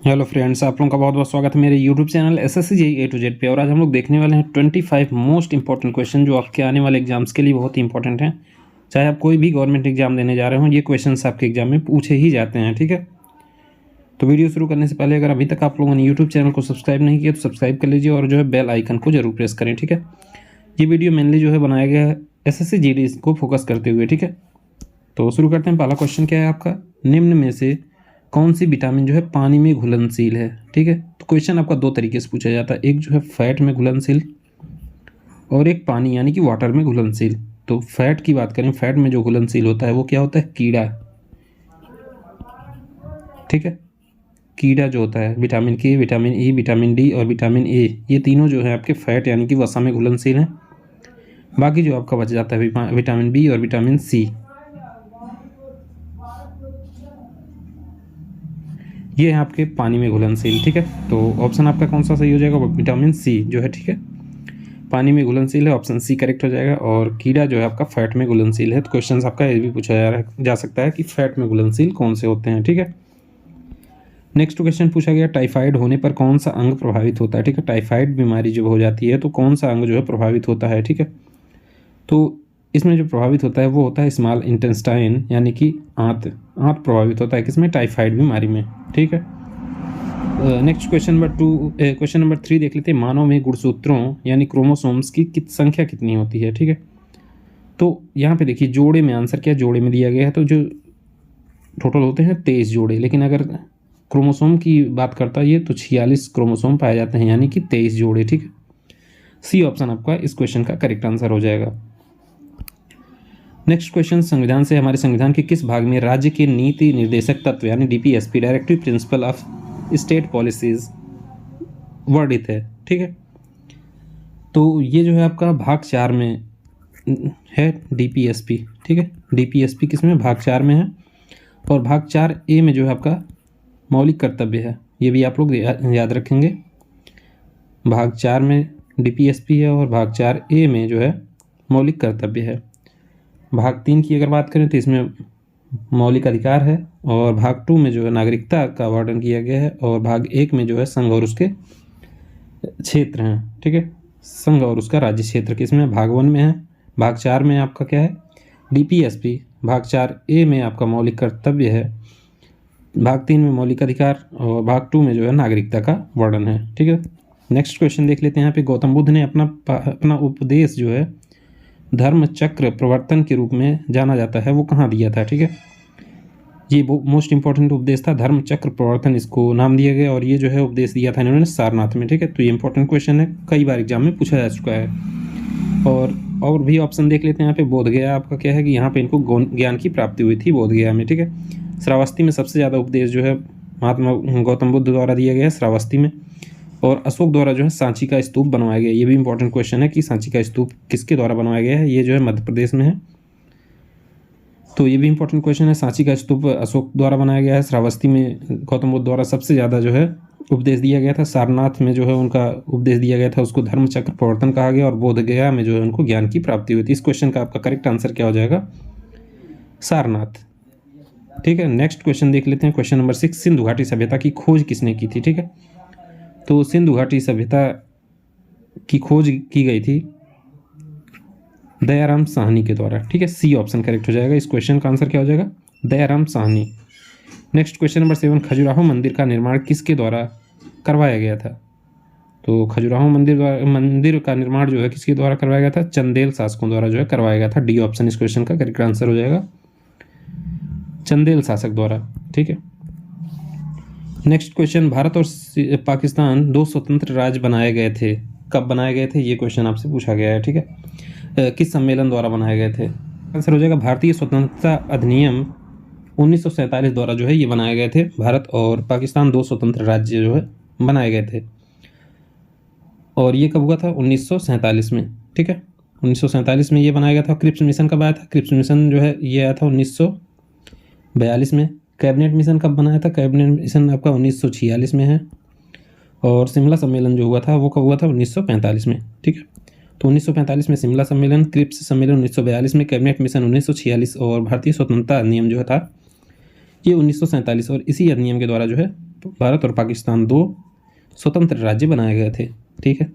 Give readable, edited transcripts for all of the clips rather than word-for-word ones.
Hello friends, आप लोगों का बहुत बहुत स्वागत है मेरे YouTube channel SSC JEE A to Z पे। और आज हम लोग देखने वाले हैं 25 मोस्ट इंपॉर्टेंट क्वेश्चन जो आपके आने वाले एग्जाम्स के लिए बहुत ही इंपॉर्टेंट हैं। चाहे आप कोई भी गवर्नमेंट एग्जाम देने जा रहे हो, ये क्वेश्चंस आपके एग्जाम में पूछे ही जाते हैं। ठीक है, तो वीडियो शुरू करने से पहले अगर अभी तक आप लोगों ने यूट्यूब चैनल को सब्सक्राइब नहीं किया तो सब्सक्राइब कर लीजिए और जो है बेल आइकन को जरूर प्रेस करें। ठीक है, ये वीडियो मेनली जो है बनाया गया है एसएससी जेईई को फोकस करते हुए। ठीक है, तो शुरू करते हैं। पहला क्वेश्चन क्या है आपका, निम्न में से कौन सी विटामिन जो है पानी में घुलनशील है। ठीक है, तो क्वेश्चन आपका दो तरीके से पूछा जाता है, एक जो है फैट में घुलनशील और एक पानी यानी कि वाटर में घुलनशील। तो फैट की बात करें, फैट में जो घुलनशील होता है वो क्या होता है, कीड़ा। ठीक है, कीड़ा जो होता है, विटामिन के, विटामिन ई, विटामिन डी और विटामिन ए, ये तीनों जो है आपके फैट यानी कि वसा में घुलनशील हैं। बाकी जो आपका बच जाता है विटामिन बी और विटामिन सी, ये है आपके पानी में घुलनशील। ठीक है, तो ऑप्शन आपका कौन सा सही हो जाएगा, विटामिन सी जो है। ठीक है, पानी में घुलनशील है, ऑप्शन सी करेक्ट हो जाएगा। और कीड़ा जो है आपका फैट में घुलनशील है। तो क्वेश्चन आपका ये भी पूछा जा सकता है कि फैट में घुलनशील कौन से होते हैं। ठीक है, नेक्स्ट क्वेश्चन पूछा गया, टाइफाइड होने पर कौन सा अंग प्रभावित होता है। ठीक है, टाइफाइड बीमारी जब हो जाती है तो कौन सा अंग जो है प्रभावित होता है। ठीक है, तो इसमें जो प्रभावित होता है वो होता है स्मॉल इंटेस्टाइन यानी कि आंत प्रभावित होता है किसमें, टाइफाइड बीमारी में। ठीक है, नेक्स्ट क्वेश्चन नंबर 3 देख लेते हैं। मानव में गुणसूत्रों यानी क्रोमोसोम्स की संख्या कितनी होती है। ठीक है, तो यहाँ पे देखिए जोड़े में आंसर क्या, जोड़े में दिया गया है तो जो टोटल होते हैं 23 जोड़े, लेकिन अगर क्रोमोसोम की बात करता है ये तो 46 क्रोमोसोम पाए जाते हैं यानी कि 23 जोड़े। ठीक है, सी ऑप्शन आपका इस क्वेश्चन का करेक्ट आंसर हो जाएगा। नेक्स्ट क्वेश्चन, संविधान से हमारे संविधान के किस भाग में राज्य के नीति निर्देशक तत्व यानी DPSP, directive principle of state policies वर्णित है। ठीक है, तो ये जो है आपका भाग 4 में है डीपीएसपी। ठीक है, डीपीएसपी किस में, भाग 4 में है। और भाग 4A में जो है आपका मौलिक कर्तव्य है, ये भी आप लोग याद रखेंगे। भाग 4 में डीपीएसपी है और भाग 4A में जो है मौलिक कर्तव्य है। भाग 3 की अगर बात करें तो इसमें मौलिक अधिकार है और भाग 2 में जो है नागरिकता का वर्णन किया गया है और भाग 1 में जो है संघ और उसके क्षेत्र हैं। ठीक है, संघ और उसका राज्य क्षेत्र किसमें, भाग 1 में है। भाग 4 में आपका क्या है, डीपीएसपी। भाग 4A में आपका मौलिक कर्तव्य है, भाग 3 में मौलिक अधिकार और भाग 2 में जो है नागरिकता का वर्णन है। ठीक है, नेक्स्ट क्वेश्चन देख लेते हैं। यहाँ पे गौतम बुद्ध ने अपना उपदेश जो है धर्म चक्र प्रवर्तन के रूप में जाना जाता है, वो कहाँ दिया था। ठीक है, ये मोस्ट इंपॉर्टेंट उपदेश था, धर्म चक्र प्रवर्तन इसको नाम दिया गया और ये जो है उपदेश दिया था इन्होंने सारनाथ में। ठीक है, तो ये इंपॉर्टेंट क्वेश्चन है, कई बार एग्जाम में पूछा जा चुका है। और भी ऑप्शन देख लेते हैं। यहाँ पे बोधगया आपका क्या है कि यहाँ पे इनको ज्ञान की प्राप्ति हुई थी बोधगया में। ठीक है, श्रावस्ती में सबसे ज़्यादा उपदेश जो है महात्मा गौतम बुद्ध द्वारा दिया गया है श्रावस्ती में। और अशोक द्वारा जो है सांची का स्तूप बनवाया गया, ये भी इंपॉर्टेंट क्वेश्चन है कि सांची का स्तूप किसके द्वारा बनवाया गया है, ये जो है मध्य प्रदेश में है। तो ये भी इंपॉर्टेंट क्वेश्चन है, सांची का स्तूप अशोक द्वारा बनाया गया है। श्रावस्ती में गौतम बुद्ध द्वारा सबसे ज़्यादा जो है उपदेश दिया गया था। सारनाथ में जो है उनका उपदेश दिया गया था, उसको धर्म चक्र प्रवर्तन कहा गया। और बोधगया में जो है उनको ज्ञान की प्राप्ति हुई थी। इस क्वेश्चन का आपका करेक्ट आंसर क्या हो जाएगा, सारनाथ। ठीक है, नेक्स्ट क्वेश्चन देख लेते हैं। क्वेश्चन नंबर 6, सिंधु घाटी सभ्यता की खोज किसने की थी। ठीक है, तो सिंधु घाटी सभ्यता की खोज की गई थी दयाराम साहनी के द्वारा। ठीक है, सी ऑप्शन करेक्ट हो जाएगा। इस क्वेश्चन का आंसर क्या हो जाएगा, Dayaram Sahni. Next question number 7, Khajuraho मंदिर का निर्माण किसके द्वारा करवाया गया था। तो खजुराहो मंदिर का निर्माण जो है किसके द्वारा करवाया गया था, चंदेल शासकों द्वारा जो है करवाया गया था। डी ऑप्शन इस क्वेश्चन का करेक्ट आंसर हो जाएगा, चंदेल शासक द्वारा। ठीक है, नेक्स्ट क्वेश्चन, भारत और पाकिस्तान 2 स्वतंत्र राज्य बनाए गए थे, कब बनाए गए थे, ये क्वेश्चन आपसे पूछा गया है। ठीक है, किस सम्मेलन द्वारा बनाए गए थे, आंसर हो जाएगा भारतीय स्वतंत्रता अधिनियम 1947 द्वारा जो है ये बनाए गए थे। भारत और पाकिस्तान 2 स्वतंत्र राज्य जो है बनाए गए थे और ये कब हुआ था, 1947 में। ठीक है, 1947 में ये बनाया गया था। क्रिप्स मिशन कब आया था, क्रिप्स मिशन जो है ये आया था 1942 में। कैबिनेट मिशन कब बनाया था, कैबिनेट मिशन आपका 1946 में है। और शिमला सम्मेलन जो हुआ था वो कब हुआ था, 1945 में। ठीक है, तो 1945 में शिमला सम्मेलन, क्रिप्स सम्मेलन 1942 में, कैबिनेट मिशन 1946 और भारतीय स्वतंत्रता अधिनियम जो था ये 1947 और इसी अधिनियम के द्वारा जो है भारत और पाकिस्तान 2 स्वतंत्र राज्य बनाए गए थे। ठीक है।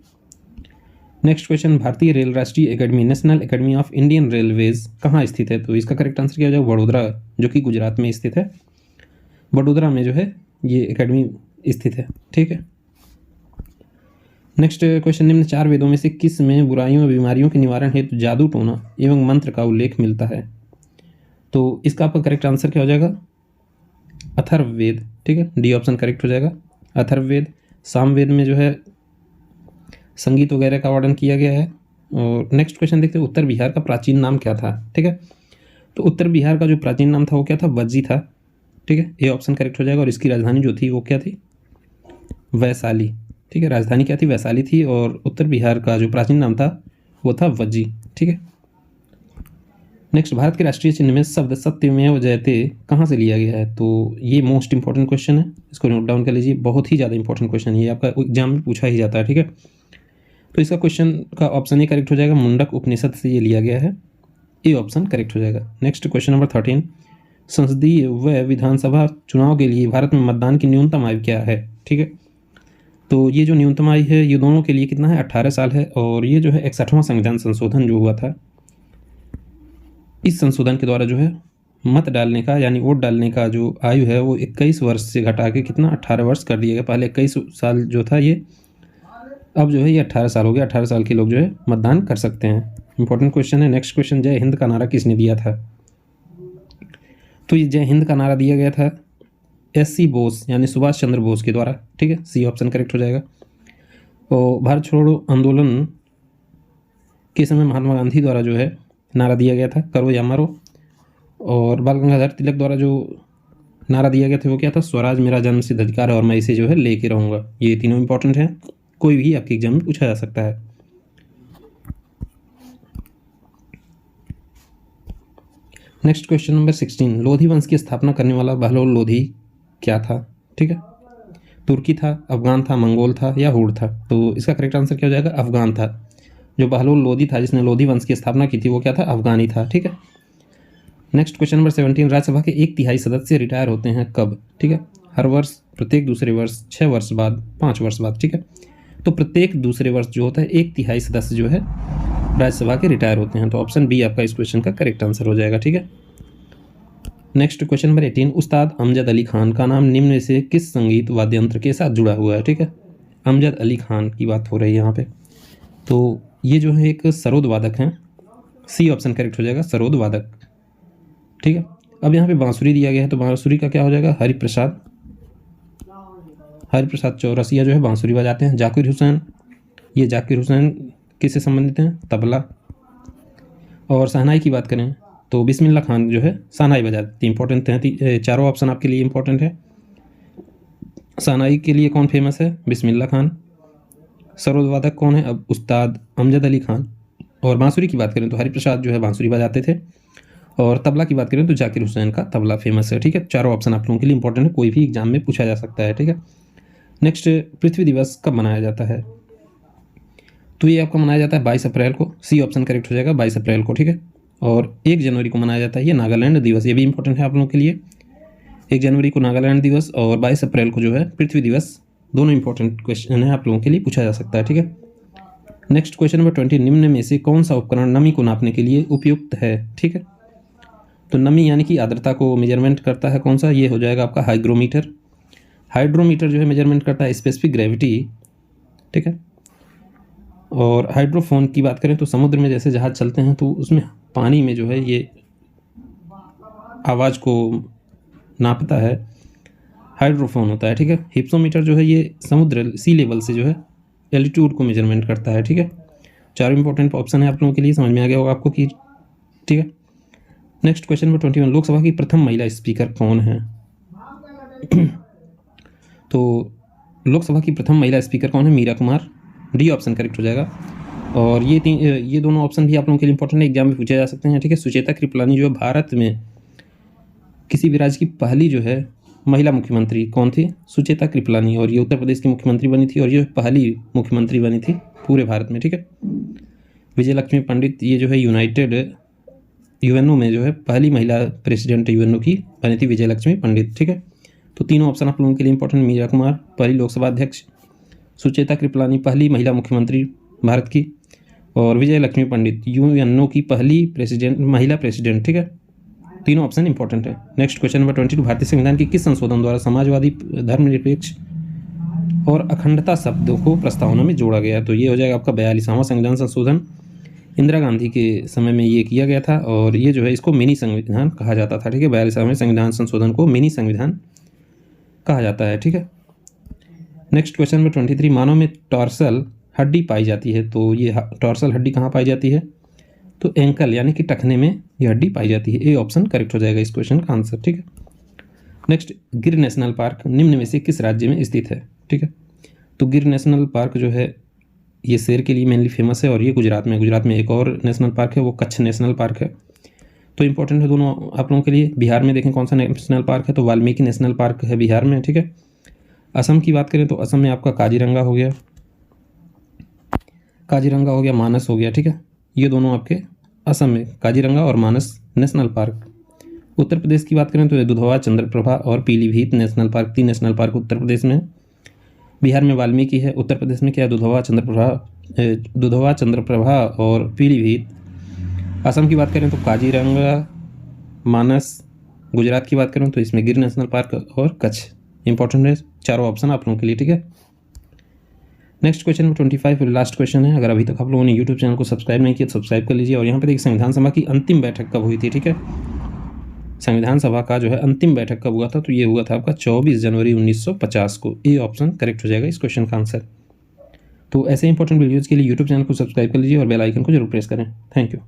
नेक्स्ट क्वेश्चन, भारतीय रेल राष्ट्रीय academy national academy of Indian railways कहाँ स्थित है? तो इसका करेक्ट आंसर क्या हो जाएगा? वडोदरा, जो कि गुजरात में स्थित है। वडोदरा में जो है ये एकेडमी स्थित है। ठीक है। नेक्स्ट क्वेश्चन, निम्न 4 वेदों में से किस में बुराइयों और बीमारियों के निवारण हेतु जादू टोना एवं मंत्र का उल्लेख मिलता है? तो इसका आपका करेक्ट आंसर क्या हो जाएगा? अथर्ववेद। ठीक है, डी ऑप्शन करेक्ट हो जाएगा, अथर्ववेद। सामवेद में जो है संगीत वगैरह का वर्णन किया गया है। और नेक्स्ट क्वेश्चन देखते हैं, उत्तर बिहार का प्राचीन नाम क्या था? ठीक है, तो उत्तर बिहार का जो प्राचीन नाम था वो क्या था? वज्जी था। ठीक है, ए ऑप्शन करेक्ट हो जाएगा। और इसकी राजधानी जो थी वो क्या थी? वैशाली। ठीक है, राजधानी क्या थी? वैशाली थी। और उत्तर बिहार का जो प्राचीन नाम था वो था वज्जी। ठीक है। नेक्स्ट, भारत के राष्ट्रीय चिन्ह में शब्द सत्यमेव जयते कहाँ से लिया गया है? तो ये मोस्ट इंपॉर्टेंट क्वेश्चन है, इसको नोट डाउन कर लीजिए, बहुत ही ज़्यादा इंपॉर्टेंट क्वेश्चन है, ये आपका एग्जाम में पूछा ही जाता है। ठीक है, तो इसका क्वेश्चन का ऑप्शन ए करेक्ट हो जाएगा, मुंडक उपनिषद से ये लिया गया है, ए ऑप्शन करेक्ट हो जाएगा। नेक्स्ट क्वेश्चन नंबर 13, संसदीय व विधानसभा चुनाव के लिए भारत में मतदान की न्यूनतम आयु क्या है? ठीक है, तो ये जो न्यूनतम आयु है ये दोनों के लिए कितना है? 18 साल है। और ये जो है 61वां संविधान संशोधन जो हुआ था, इस संशोधन के द्वारा जो है मत डालने का यानी वोट डालने का जो आयु है वो 21 वर्ष से घटा के कितना? 18 वर्ष कर दिया गया। पहले 21 साल जो था ये, अब जो है ये 18 साल हो गया। 18 साल के लोग जो है मतदान कर सकते हैं। इंपॉर्टेंट क्वेश्चन है। नेक्स्ट क्वेश्चन, जय हिंद का नारा किसने दिया था? तो ये जय हिंद का नारा दिया गया था SC बोस यानी सुभाष चंद्र बोस के द्वारा। ठीक है, सी ऑप्शन करेक्ट हो जाएगा। और भारत छोड़ो आंदोलन के समय महात्मा गांधी द्वारा जो है नारा दिया गया था, करो या मरो। और बाल गंगाधर तिलक द्वारा जो नारा दिया गया था वो क्या था? स्वराज मेरा जन्मसिद्ध अधिकार है और मैं इसे जो है लेके रहूँगा। ये तीनों इंपॉर्टेंट हैं, कोई भी आपके एग्जाम में पूछा जा सकता है। नेक्स्ट क्वेश्चन नंबर 16, लोधी वंश की स्थापना करने वाला बहलोल लोधी क्या था? ठीक है, तुर्की था, अफगान था, मंगोल था या हुड था? तो इसका करेक्ट आंसर क्या हो जाएगा? अफगान था। जो बहलोल लोधी था जिसने लोधी वंश की स्थापना की थी वो क्या था? अफगानी था। ठीक है। नेक्स्ट क्वेश्चन नंबर 17, राज्यसभा के 1/3 सदस्य रिटायर होते हैं कब? ठीक है, हर वर्ष, प्रत्येक दूसरे वर्ष, 6 वर्ष बाद, 5 वर्ष बाद। ठीक है, तो प्रत्येक दूसरे वर्ष जो होता है 1/3 सदस्य जो है राज्यसभा के रिटायर होते हैं। तो ऑप्शन बी आपका इस क्वेश्चन का करेक्ट आंसर हो जाएगा। ठीक है। नेक्स्ट क्वेश्चन नंबर 18, उस्ताद अमजद अली खान का नाम निम्न में से किस संगीत वाद्य यंत्र के साथ जुड़ा हुआ है? ठीक है, अमजद अली खान की बात हो रही है यहाँ पे। तो ये जो है एक सरोद वादक हैं, सी ऑप्शन करेक्ट हो जाएगा, सरोद वादक। ठीक है, अब यहाँ पे बांसुरी दिया गया है, तो बांसुरी का क्या हो जाएगा? हरिप्रसाद। हरिप्रसाद चौरसिया जो है बांसुरी बजाते हैं। जाकिर हुसैन, ये जाकिर हुसैन किससे संबंधित हैं? तबला। और शहनाई की बात करें तो बिस्मिल्लाह खान जो है शहनाई बजाती। इंपॉर्टेंट हैं, चारों ऑप्शन आपके लिए इंपॉर्टेंट है। शहनाई के लिए कौन फेमस है? बिस्मिल्लाह खान। सरोद वादक कौन है? अब उस्ताद अमजद अली खान। और बांसुरी की बात करें तो हरिप्रसाद जो है बांसुरी बजाते थे। और तबला की बात करें तो जाकिर हुसैन का तबला फेमस है। ठीक है, चारों ऑप्शन आप लोगों के लिए इंपॉर्टेंट है, कोई भी एग्जाम में पूछा जा सकता है। ठीक है। नेक्स्ट, पृथ्वी दिवस कब मनाया जाता है? तो ये आपका मनाया जाता है 22 अप्रैल को, सी ऑप्शन करेक्ट हो जाएगा, 22 अप्रैल को। ठीक है, और 1 जनवरी को मनाया जाता है ये नागालैंड दिवस, ये भी इंपॉर्टेंट है आप लोगों के लिए। 1 जनवरी को नागालैंड दिवस और 22 अप्रैल को जो है पृथ्वी दिवस, दोनों इंपॉर्टेंट क्वेश्चन है, आप लोगों के लिए पूछा जा सकता है। ठीक है। नेक्स्ट क्वेश्चन नंबर 20, निम्न में से कौन सा उपकरण नमी को नापने के लिए उपयुक्त है? ठीक है, तो नमी यानी कि आर्द्रता को मेजरमेंट करता है कौन सा? ये हो जाएगा आपका हाइग्रोमीटर। हाइड्रोमीटर जो है मेजरमेंट करता है स्पेसिफिक ग्रेविटी। ठीक है, और हाइड्रोफोन की बात करें तो समुद्र में जैसे जहाज चलते हैं तो उसमें पानी में जो है ये आवाज़ को नापता है, हाइड्रोफोन होता है। ठीक है, हिप्सोमीटर जो है ये समुद्र सी लेवल से जो है एल्टीट्यूड को मेजरमेंट करता है। ठीक है, चार इंपॉर्टेंट ऑप्शन है आप लोगों के लिए, समझ में आ गया होगा आपको कि। ठीक है। नेक्स्ट क्वेश्चन नंबर 21, लोकसभा की प्रथम महिला स्पीकर कौन है? तो लोकसभा की प्रथम महिला स्पीकर कौन है? Meera Kumar, D option correct हो जाएगा। और ये दोनों ऑप्शन भी आप लोगों के लिए इंपॉर्टेंट है, एग्जाम में पूछे जा सकते हैं। ठीक है, सुचेता कृपलानी जो है भारत में किसी भी राज्य की पहली जो है महिला मुख्यमंत्री कौन थी? सुचेता कृपलानी, और ये उत्तर प्रदेश की मुख्यमंत्री बनी थी और ये पहली मुख्यमंत्री बनी थी पूरे भारत में। ठीक है, विजय लक्ष्मी पंडित ये जो है यूएनओ में जो है पहली महिला प्रेसिडेंट यूएनओ की बनी थी, विजय लक्ष्मी पंडित। ठीक है, तो तीनों ऑप्शन आप लोगों के लिए इंपॉर्टेंट। मीरा कुमार पहली लोकसभा अध्यक्ष, सुचेता कृपलानी पहली महिला मुख्यमंत्री भारत की, और विजय लक्ष्मी पंडित यूएनओ की पहली महिला प्रेसिडेंट। ठीक है, तीनों ऑप्शन इंपॉर्टेंट है। नेक्स्ट क्वेश्चन नंबर 22, भारतीय संविधान के किस संशोधन द्वारा समाजवादी, धर्मनिरपेक्ष और अखंडता शब्दों को प्रस्तावना में जोड़ा गया? तो ये हो जाएगा आपका 42वां संविधान संशोधन। इंदिरा गांधी के समय में ये किया गया था, और ये जो है इसको मिनी संविधान कहा जाता था। ठीक है, 42वें संविधान संशोधन को मिनी संविधान कहा जाता है। ठीक है, नेक्स्ट क्वेश्चन नंबर 23, मानव में टॉर्सल हड्डी पाई जाती है। तो ये टॉर्सल हड्डी कहाँ पाई जाती है? तो एंकल यानी कि टखने में ये हड्डी पाई जाती है। ए ऑप्शन करेक्ट हो जाएगा इस क्वेश्चन का आंसर। ठीक है, नेक्स्ट, गिर नेशनल पार्क निम्न में से किस राज्य में स्थित है? ठीक है, तो गिर नेशनल पार्क जो है ये शेर के लिए मेनली फेमस है, और ये गुजरात में एक और नेशनल पार्क है, वो कच्छ नेशनल पार्क है। तो इंपॉर्टेंट है दोनों आप लोगों के लिए। बिहार में देखें कौन सा नेशनल पार्क है, तो वाल्मीकि नेशनल पार्क है बिहार में। ठीक है, असम की बात करें तो असम में आपका काजीरंगा हो गया, मानस हो गया। ठीक है, ये दोनों आपके असम में काजीरंगा और मानस नेशनल पार्क। उत्तर प्रदेश की बात करें तो दुधवा, चंद्रप्रभा और Pilibhit national park, 3 national park Uttar Pradesh में। बिहार में वाल्मीकि है, उत्तर प्रदेश में क्या है? दुधवा, चंद्रप्रभा और पीलीभीत। असम की बात करें तो काजीरंगा, मानस। गुजरात की बात करें तो इसमें गिर नेशनल पार्क और कच्छ। इंपॉर्टेंट है चारों ऑप्शन आप लोगों के लिए। ठीक है, next question number 25 last question है। अगर अभी तक आप लोगों ने यूट्यूब चैनल को सब्सक्राइब नहीं किया तो सब्सक्राइब कर लीजिए। और यहाँ पे देखिए संविधान सभा की अंतिम बैठक कब हुई थी? ठीक है, संविधान सभा का जो है अंतिम बैठक कब हुआ था? तो ये हुआ था आपका 24 जनवरी 1950 को। ए ऑप्शन करेक्ट हो जाएगा इस क्वेश्चन का आंसर। तो ऐसे इंपॉर्टेंट वीडियोज़ के लिए यूट्यूब चैनल को सब्सक्राइब कर लीजिए और बेल आइकन को जरूर प्रेस करें। Thank you.